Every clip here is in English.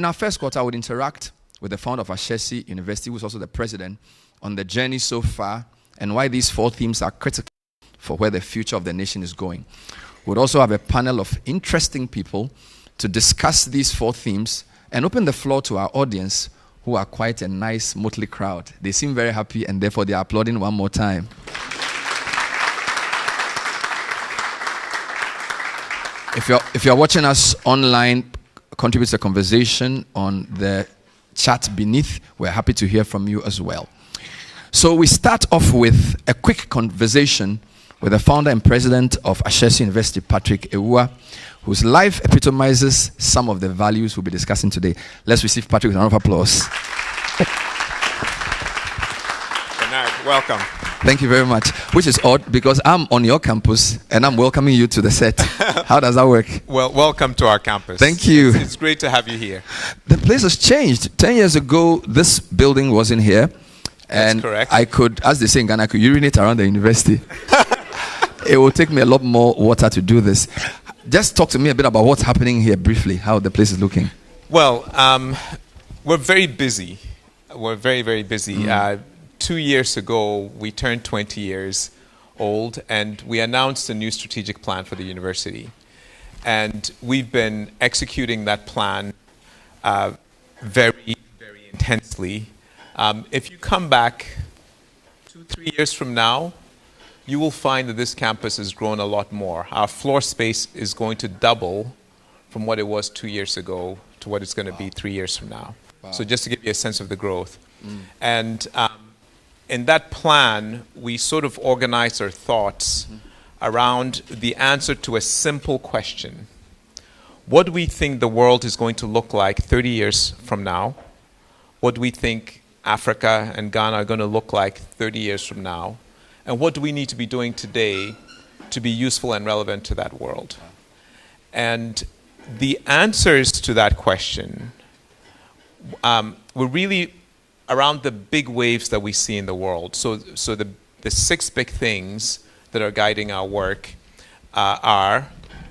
In our first quarter, I would interact with the founder of Ashesi University, who is also the president, on the journey so far and why these 4 themes are critical for where the future of the nation is going. We would also have a panel of interesting people to discuss these 4 themes and open the floor to our audience, who are quite a nice, motley crowd. They seem very happy, and therefore they are applauding one more time. If you're watching us online, contribute to the conversation on the chat beneath. We're happy to hear from you as well. So we start off with a quick conversation with the founder and president of Ashesi University, Patrick Awuah, whose life epitomizes some of the values we'll be discussing today. Let's receive Patrick with a round of applause. Good night. Welcome. Thank you very much. Which is odd because I'm on your campus and I'm welcoming you to the set. How does that work? Well, welcome to our campus. Thank you. It's great to have you here. The place has changed. 10 years ago, this building wasn't here. And that's correct. I could, as they say in Ghana, I could urinate around the university. It will take me a lot more water to do this. Just talk to me a bit about what's happening here briefly, how the place is looking. Well, we're very busy. We're very, very busy. 2 years ago, we turned 20 years old, and we announced a new strategic plan for the university. And we've been executing that plan very, very intensely. If you come back 2-3 years from now, you will find that this campus has grown a lot more. Our floor space is going to double from what it was 2 years ago to what it's going to be 3 years from now. Wow. So just to give you a sense of the growth. And in that plan, we sort of organized our thoughts around the answer to a simple question. What do we think the world is going to look like 30 years from now? What do we think Africa and Ghana are going to look like 30 years from now? And what do we need to be doing today to be useful and relevant to that world? And the answers to that question were really around the big waves that we see in the world. So the 6 big things that are guiding our work are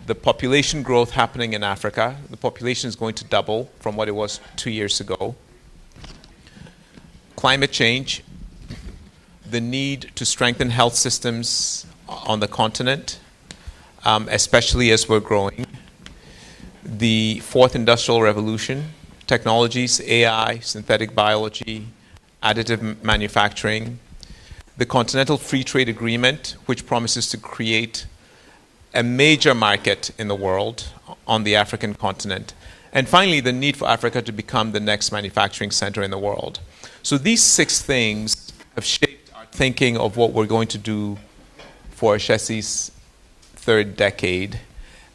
the population growth happening in Africa. The population is going to double from what it was 2 years ago. Climate change, the need to strengthen health systems on the continent, especially as we're growing. The 4th industrial revolution, technologies, AI, synthetic biology, additive manufacturing. The Continental Free Trade Agreement, which promises to create a major market in the world on the African continent. And finally, the need for Africa to become the next manufacturing center in the world. So these 6 things have shaped our thinking of what we're going to do for Ashesi's 3rd decade.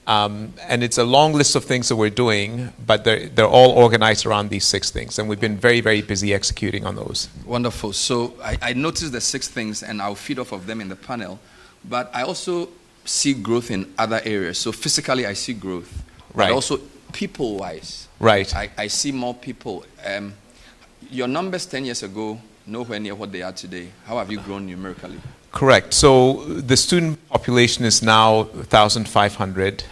And it's a long list of things that we're doing, but they're all organized around these 6 things. And we've been very, very busy executing on those. Wonderful. So I noticed the 6 things, and I'll feed off of them in the panel. But I also see growth in other areas. So physically, I see growth. Right. But also people-wise. Right. I see more people. Your numbers 10 years ago, nowhere near what they are today. How have you grown numerically? Correct. So the student population is now 1,500.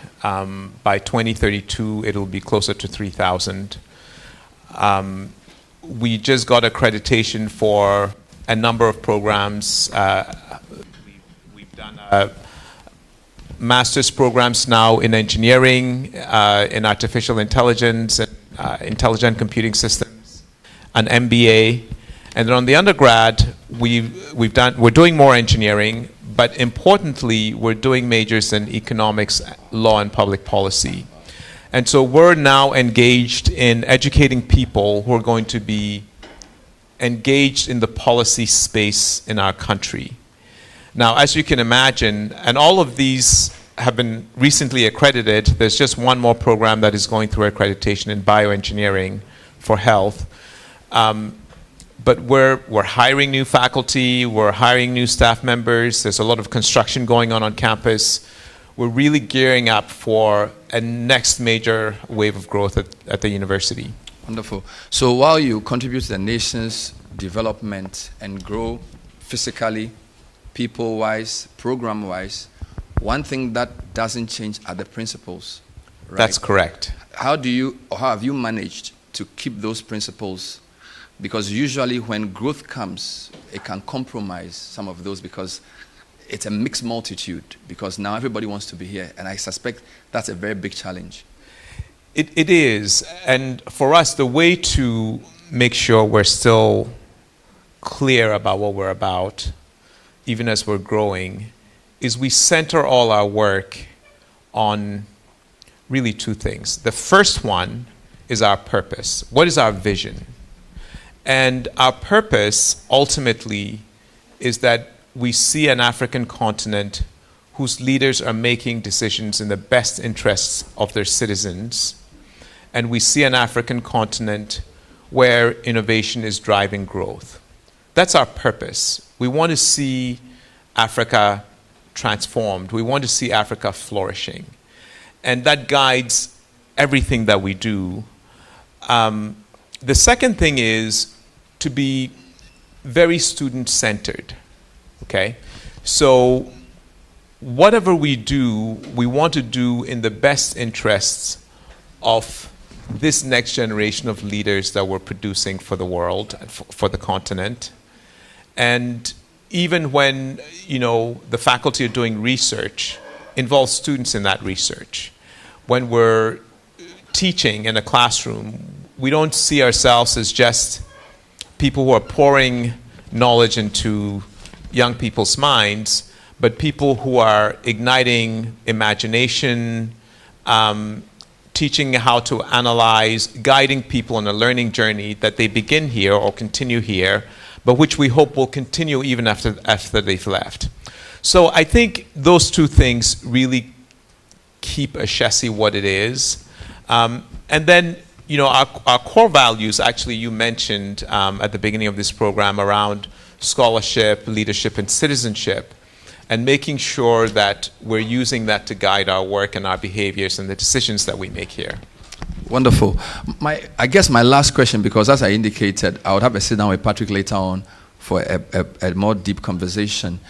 By 2032, it'll be closer to 3,000. We just got accreditation for a number of programs. We've done master's programs now in engineering, in artificial intelligence, and intelligent computing systems, an MBA. And then on the undergrad, we're doing more engineering, but importantly, we're doing majors in economics, law, and public policy. And so we're now engaged in educating people who are going to be engaged in the policy space in our country. Now, as you can imagine, and all of these have been recently accredited, there's just one more program that is going through accreditation in bioengineering for health. But we're hiring new faculty, we're hiring new staff members, there's a lot of construction going on campus. We're really gearing up for a next major wave of growth at the university. Wonderful. So while you contribute to the nation's development and grow physically, people-wise, program-wise, one thing that doesn't change are the principles, right? That's correct. How have you managed to keep those principles? Because usually when growth comes, it can compromise some of those because it's a mixed multitude, because now everybody wants to be here. And I suspect that's a very big challenge. It is. And for us, the way to make sure we're still clear about what we're about, even as we're growing, is we center all our work on really two things. The first one is our purpose. What is our vision? And our purpose ultimately is that we see an African continent whose leaders are making decisions in the best interests of their citizens. And we see an African continent where innovation is driving growth. That's our purpose. We want to see Africa transformed. We want to see Africa flourishing. And that guides everything that we do. The second thing is to be very student-centered, okay? So whatever we do, we want to do in the best interests of this next generation of leaders that we're producing for the world, for the continent. And even when, the faculty are doing research, involve students in that research. When we're teaching in a classroom, we don't see ourselves as just people who are pouring knowledge into young people's minds, but people who are igniting imagination, teaching how to analyze, guiding people on a learning journey that they begin here or continue here, but which we hope will continue even after they've left. So I think those two things really keep Ashesi what it is. And then, our core values, actually, you mentioned at the beginning of this program around scholarship, leadership, and citizenship, and making sure that we're using that to guide our work and our behaviors and the decisions that we make here. Wonderful. I guess my last question, because as I indicated, I would have a sit down with Patrick later on for a more deep conversation.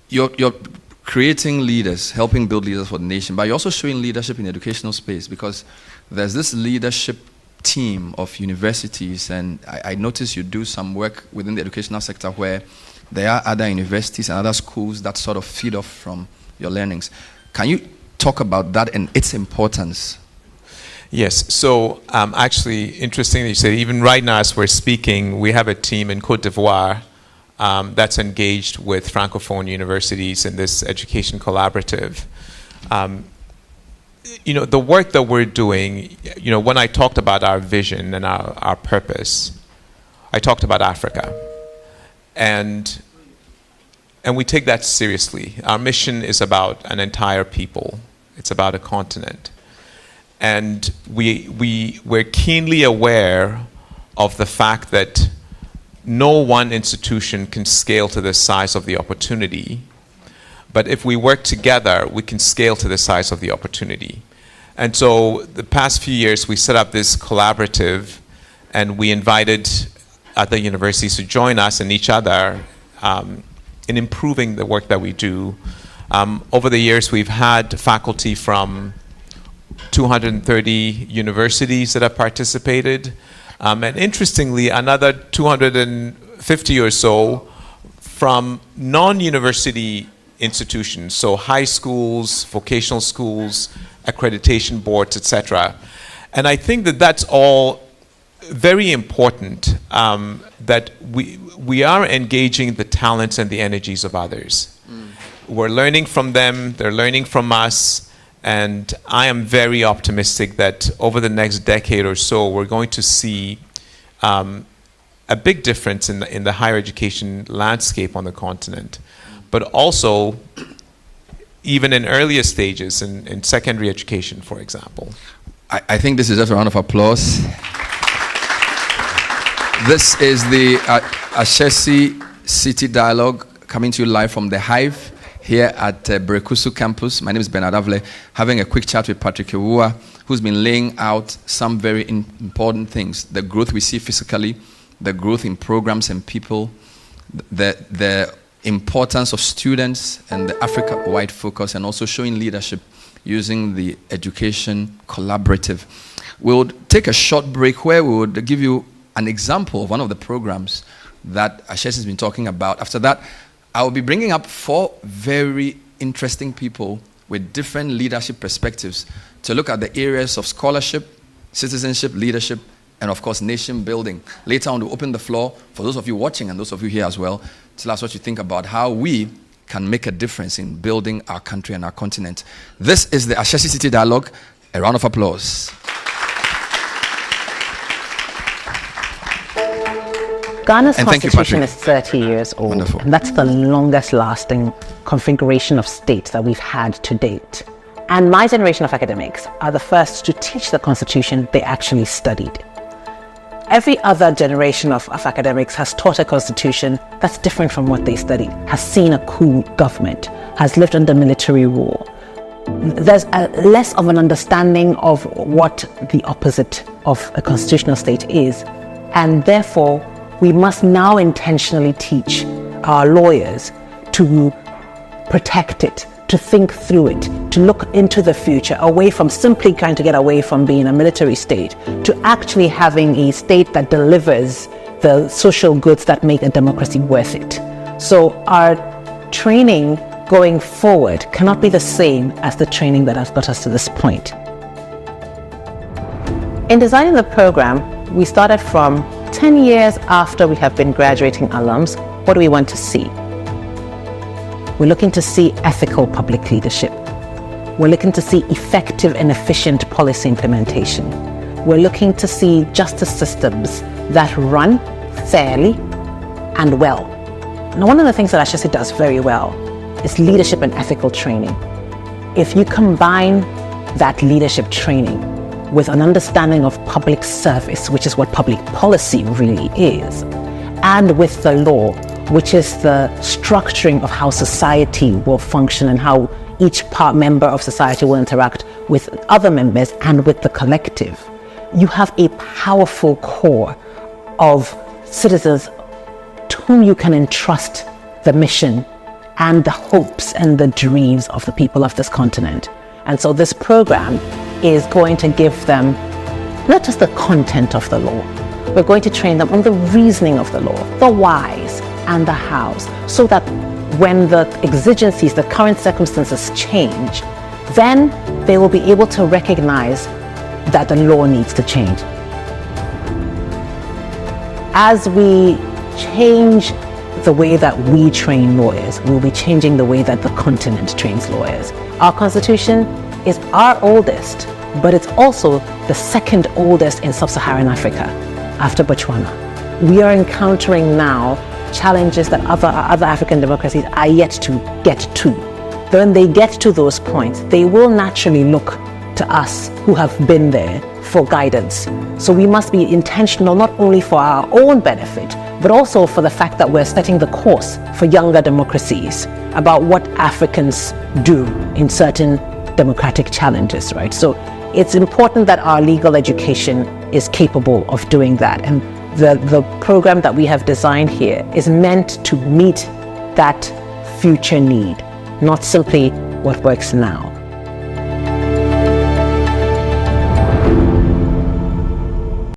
You're creating leaders, helping build leaders for the nation, but you're also showing leadership in the educational space, because there's this leadership team of universities, and I notice you do some work within the educational sector where there are other universities and other schools that sort of feed off from your learnings. Can you talk about that and its importance? Yes, so actually, interesting that you say, even right now as we're speaking, we have a team in Côte d'Ivoire that's engaged with Francophone universities in this education collaborative. The work that we're doing, when I talked about our vision and our purpose, I talked about Africa. And we take that seriously. Our mission is about an entire people. It's about a continent. And we're keenly aware of the fact that no one institution can scale to the size of the opportunity. But if we work together, we can scale to the size of the opportunity. And so the past few years, we set up this collaborative, and we invited other universities to join us and each other in improving the work that we do. Over the years, we've had faculty from 230 universities that have participated. And interestingly, another 250 or so from non-university institutions, so high schools, vocational schools, accreditation boards, etc. And I think that that's all very important, that we are engaging the talents and the energies of others. We're learning from them, they're learning from us, and I am very optimistic that over the next decade or so, we're going to see a big difference in the higher education landscape on the continent, but also even in earlier stages in secondary education, for example. I think this is just a round of applause. This is the Ashesi City Dialogue coming to you live from the Hive here at Brekusu campus. My name is Bernard Avle, having a quick chat with Patrick Awuah, who's been laying out some very important things. The growth we see physically, the growth in programs and people, the importance of students and the Africa-wide focus, and also showing leadership using the education collaborative. We'll take a short break where we would give you an example of one of the programs that Ashesi has been talking about. After that, I will be bringing up 4 very interesting people with different leadership perspectives to look at the areas of scholarship, citizenship, leadership, and of course, nation building. Later on, we'll open the floor for those of you watching and those of you here as well. Tell us what you think about how we can make a difference in building our country and our continent. This is the Ashesi City Dialogue. A round of applause. Ghana's constitution is 30 years old. Wonderful. And that's the longest lasting configuration of state that we've had to date. And my generation of academics are the first to teach the constitution they actually studied. Every other generation of academics has taught a constitution that's different from what they studied, has seen a coup government, has lived under military rule. There's less of an understanding of what the opposite of a constitutional state is, and therefore we must now intentionally teach our lawyers to protect it, to think through it, to look into the future, away from simply trying to get away from being a military state, to actually having a state that delivers the social goods that make a democracy worth it. So our training going forward cannot be the same as the training that has got us to this point. In designing the program, we started from 10 years after we have been graduating alums. What do we want to see? We're looking to see ethical public leadership. We're looking to see effective and efficient policy implementation. We're looking to see justice systems that run fairly and well. Now, one of the things that Ashesi does very well is leadership and ethical training. If you combine that leadership training with an understanding of public service, which is what public policy really is, and with the law, which is the structuring of how society will function and how each member of society will interact with other members and with the collective, you have a powerful core of citizens to whom you can entrust the mission and the hopes and the dreams of the people of this continent. And so this program is going to give them not just the content of the law, we're going to train them on the reasoning of the law, the whys and the hows, so that when the exigencies, the current circumstances change, then they will be able to recognize that the law needs to change. As we change the way that we train lawyers, we'll be changing the way that the continent trains lawyers. Our constitution is our oldest, but it's also the second oldest in sub-Saharan Africa, after Botswana. We are encountering now challenges that other African democracies are yet to get to. When they get to those points, they will naturally look to us who have been there for guidance. So we must be intentional not only for our own benefit, but also for the fact that we're setting the course for younger democracies about what Africans do in certain democratic challenges, right? So it's important that our legal education is capable of doing that. And the program that we have designed here is meant to meet that future need, not simply what works now.